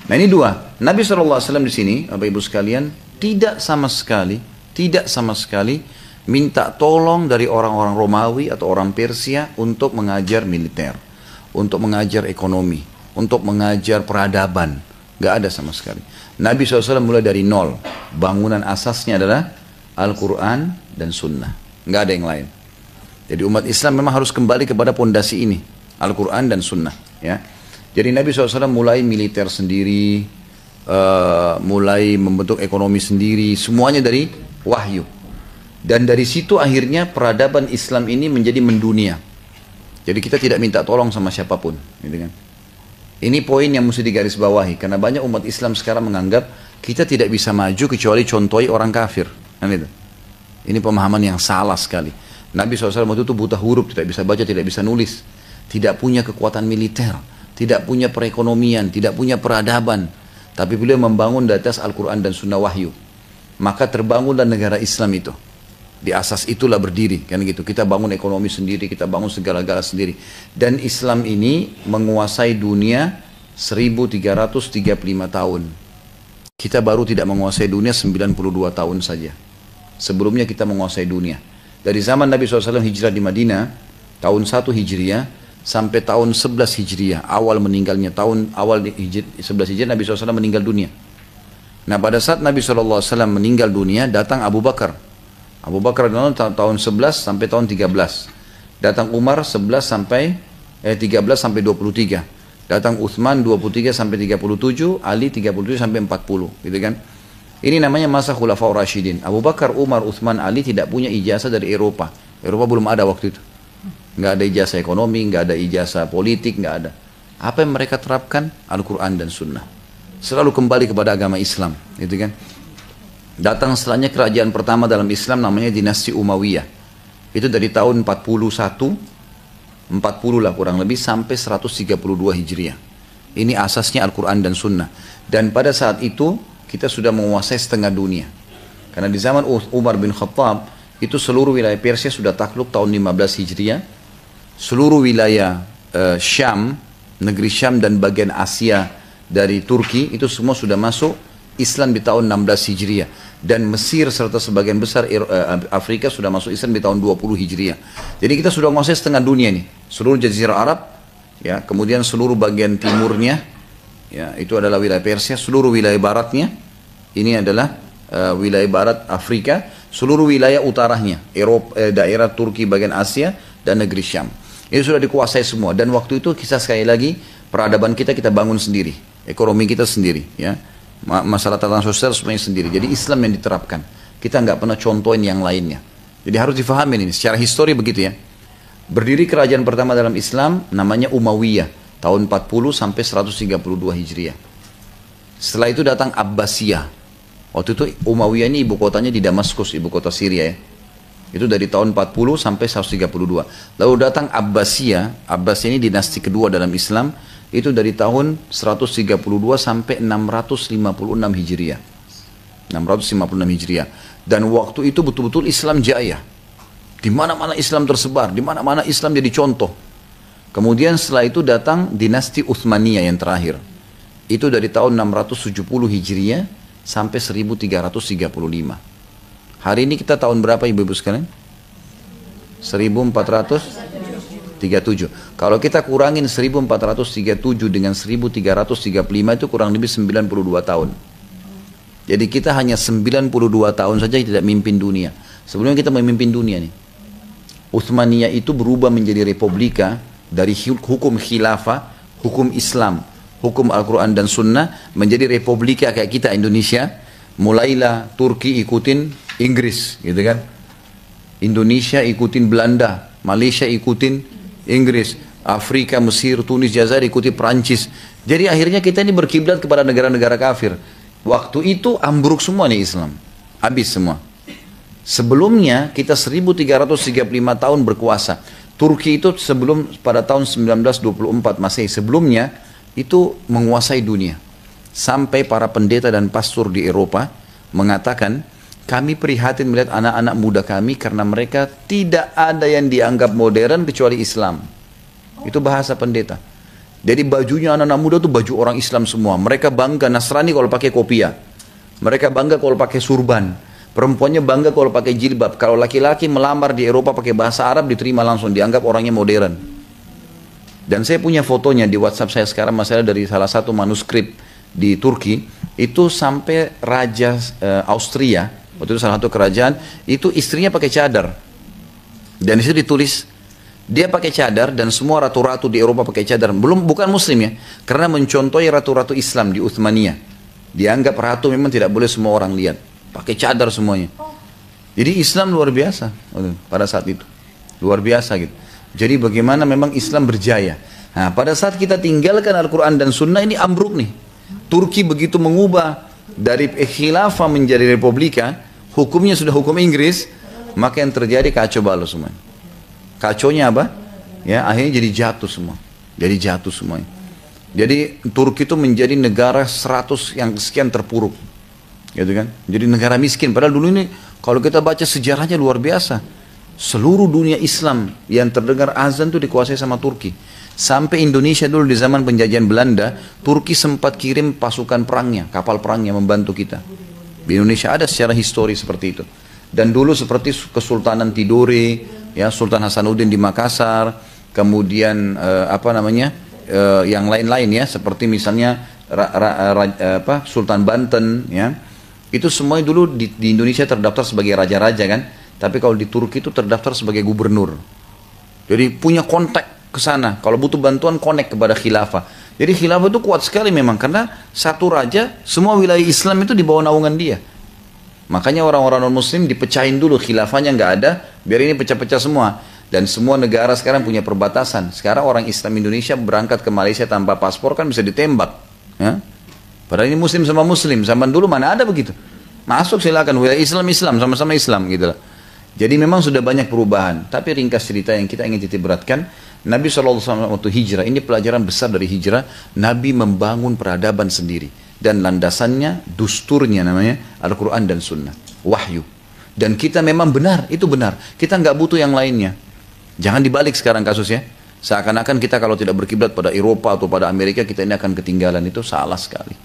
Nah ini dua. Nabi SAW di sini, Bapak Ibu sekalian, tidak sama sekali minta tolong dari orang-orang Romawi atau orang Persia untuk mengajar militer, untuk mengajar ekonomi, untuk mengajar peradaban. Gak ada sama sekali. Nabi SAW mulai dari nol. Bangunan asasnya adalah Al-Quran dan Sunnah. Gak ada yang lain. Jadi umat Islam memang harus kembali kepada pondasi ini, Al-Quran dan Sunnah. Ya. Jadi Nabi SAW mulai militer sendiri, mulai membentuk ekonomi sendiri, semuanya dari wahyu. Dan dari situ akhirnya peradaban Islam ini menjadi mendunia. Jadi kita tidak minta tolong sama siapapun, gitu kan. Ini poin yang mesti digarisbawahi, karena banyak umat Islam sekarang menganggap kita tidak bisa maju kecuali contohi orang kafir. Kan itu. Ini pemahaman yang salah sekali. Nabi SAW waktu itu buta huruf, tidak bisa baca, tidak bisa nulis, tidak punya kekuatan militer, tidak punya perekonomian, tidak punya peradaban. Tapi beliau membangun di atas Al-Quran dan Sunnah Wahyu. Maka terbangunlah negara Islam itu. Di asas itulah berdiri, kan gitu. Kita bangun ekonomi sendiri, kita bangun segala-gala sendiri. Dan Islam ini menguasai dunia 1335 tahun. Kita baru tidak menguasai dunia 92 tahun saja. Sebelumnya kita menguasai dunia. Dari zaman Nabi SAW hijrah di Madinah, tahun 1 Hijriah, sampai tahun 11 Hijriah, awal meninggalnya, tahun awal 11 Hijriah, Nabi SAW meninggal dunia. Nah pada saat Nabi SAW meninggal dunia, datang Abu Bakar. Abu Bakar tahun 11 sampai tahun 13. Datang Umar 11 sampai 13 sampai 23. Datang Utsman 23 sampai 37, Ali 37 sampai 40, gitu kan? Ini namanya masa Khulafaur Rasyidin. Abu Bakar, Umar, Utsman, Ali tidak punya ijazah dari Eropa. Eropa belum ada waktu itu. Nggak ada ijazah ekonomi, nggak ada ijazah politik, nggak ada. Apa yang mereka terapkan? Al-Quran dan Sunnah. Selalu kembali kepada agama Islam, gitu kan? Datang setelahnya kerajaan pertama dalam Islam namanya dinasti Umayyah. Itu dari tahun 40 lah kurang lebih sampai 132 Hijriah. Ini asasnya Al-Quran dan Sunnah. Dan pada saat itu kita sudah menguasai setengah dunia. Karena di zaman Umar bin Khattab itu seluruh wilayah Persia sudah takluk tahun 15 Hijriah. Seluruh wilayah Syam, negeri Syam dan bagian Asia dari Turki itu semua sudah masuk Islam di tahun 16 Hijriah. Dan Mesir serta sebagian besar Afrika sudah masuk Islam di tahun 20 Hijriah. Jadi kita sudah menguasai setengah dunia nih. Seluruh Jazirah Arab, ya, kemudian seluruh bagian timurnya, ya, itu adalah wilayah Persia. Seluruh wilayah baratnya, ini adalah wilayah barat Afrika. Seluruh wilayah utaranya, Eropa, daerah Turki bagian Asia dan negeri Syam. Ini sudah dikuasai semua. Dan waktu itu kisah sekali lagi peradaban kita bangun sendiri, ekonomi kita sendiri, ya. Masalah tatanan sosial semuanya sendiri. Jadi Islam yang diterapkan. Kita nggak pernah contohin yang lainnya. Jadi harus difahami ini. Secara histori begitu ya. Berdiri kerajaan pertama dalam Islam namanya Umayyah. Tahun 40 sampai 132 Hijriah. Setelah itu datang Abbasiyah. Waktu itu Umayyah ini ibu kotanya di Damaskus, ibu kota Syria ya. Itu dari tahun 40 sampai 132. Lalu datang Abbasiyah. Abbasiyah ini dinasti kedua dalam Islam. Itu dari tahun 132 sampai 656 Hijriah. 656 Hijriah. Dan waktu itu betul-betul Islam jaya. Di mana-mana Islam tersebar, di mana-mana Islam jadi contoh. Kemudian setelah itu datang dinasti Utsmaniyah yang terakhir. Itu dari tahun 670 Hijriah sampai 1335. Hari ini kita tahun berapa Ibu-ibu sekalian? 1437. Kalau kita kurangin 1437 dengan 1335 itu kurang lebih 92 tahun. Jadi kita hanya 92 tahun saja tidak memimpin dunia. Sebelumnya kita memimpin dunia nih. Utsmaniyah itu berubah menjadi republika dari hukum khilafah, hukum Islam, hukum Al-Quran dan Sunnah menjadi republika kayak kita Indonesia. Mulailah Turki ikutin Inggris, gitu kan? Indonesia ikutin Belanda, Malaysia ikutin Inggris, Afrika, Mesir, Tunis, Jazair ikuti Perancis. Jadi akhirnya kita ini berkiblat kepada negara-negara kafir. Waktu itu ambruk semua nih Islam. Habis semua. Sebelumnya kita 1335 tahun berkuasa. Turki itu sebelum pada tahun 1924 Masehi. Sebelumnya itu menguasai dunia. Sampai para pendeta dan pastor di Eropa mengatakan, kami prihatin melihat anak-anak muda kami karena mereka tidak ada yang dianggap modern kecuali Islam. Itu bahasa pendeta. Jadi bajunya anak-anak muda tuh baju orang Islam semua. Mereka bangga Nasrani kalau pakai kopiah. Mereka bangga kalau pakai surban. Perempuannya bangga kalau pakai jilbab. Kalau laki-laki melamar di Eropa pakai bahasa Arab diterima langsung, dianggap orangnya modern. Dan saya punya fotonya di WhatsApp saya sekarang, masalah dari salah satu manuskrip di Turki, itu sampai Raja Austria, waktu itu salah satu kerajaan, itu istrinya pakai cadar. Dan di situ ditulis, dia pakai cadar dan semua ratu-ratu di Eropa pakai cadar. Bukan muslim ya, karena mencontohi ratu-ratu Islam di Uthmaniyah. Dianggap ratu memang tidak boleh semua orang lihat. Pakai cadar semuanya. Jadi Islam luar biasa pada saat itu. Luar biasa gitu. Jadi bagaimana memang Islam berjaya. Nah, pada saat kita tinggalkan Al-Quran dan Sunnah ini ambruk nih. Turki begitu mengubah dari khilafah menjadi republika, hukumnya sudah hukum Inggris, maka yang terjadi kacau balau semuanya. Kacaunya apa? Ya, akhirnya jadi jatuh semua. Jadi jatuh semuanya. Jadi Turki itu menjadi negara 100 yang sekian terpuruk. Gitu kan? Jadi negara miskin. Padahal dulu ini kalau kita baca sejarahnya luar biasa. Seluruh dunia Islam yang terdengar azan itu dikuasai sama Turki. Sampai Indonesia dulu di zaman penjajahan Belanda, Turki sempat kirim pasukan perangnya, kapal perangnya membantu kita. Di Indonesia ada secara histori seperti itu. Dan dulu seperti Kesultanan Tidore, ya Sultan Hasanuddin di Makassar, kemudian yang lain-lain ya, seperti misalnya Sultan Banten, ya. Itu semuanya dulu di Indonesia terdaftar sebagai raja-raja kan, tapi kalau di Turki itu terdaftar sebagai gubernur. Jadi punya kontak ke sana, kalau butuh bantuan connect kepada khilafah. Jadi khilafah itu kuat sekali memang, karena satu raja, semua wilayah Islam itu di bawah naungan dia. Makanya orang-orang non-muslim dipecahin dulu, khilafahnya nggak ada, biar ini pecah-pecah semua. Dan semua negara sekarang punya perbatasan. Sekarang orang Islam Indonesia berangkat ke Malaysia tanpa paspor kan bisa ditembak. Ya? Padahal ini muslim sama muslim, zaman dulu mana ada begitu. Masuk silakan, wilayah Islam, sama-sama Islam gitu lah. Jadi memang sudah banyak perubahan. Tapi ringkas cerita yang kita ingin titik beratkan, Nabi SAW waktu hijrah, ini pelajaran besar dari hijrah, Nabi membangun peradaban sendiri. Dan landasannya, dusturnya namanya, Al-Quran dan Sunnah. Wahyu. Dan kita memang benar, itu benar. Kita nggak butuh yang lainnya. Jangan dibalik sekarang kasusnya. Seakan-akan kita kalau tidak berkiblat pada Eropa atau pada Amerika, kita ini akan ketinggalan. Itu salah sekali.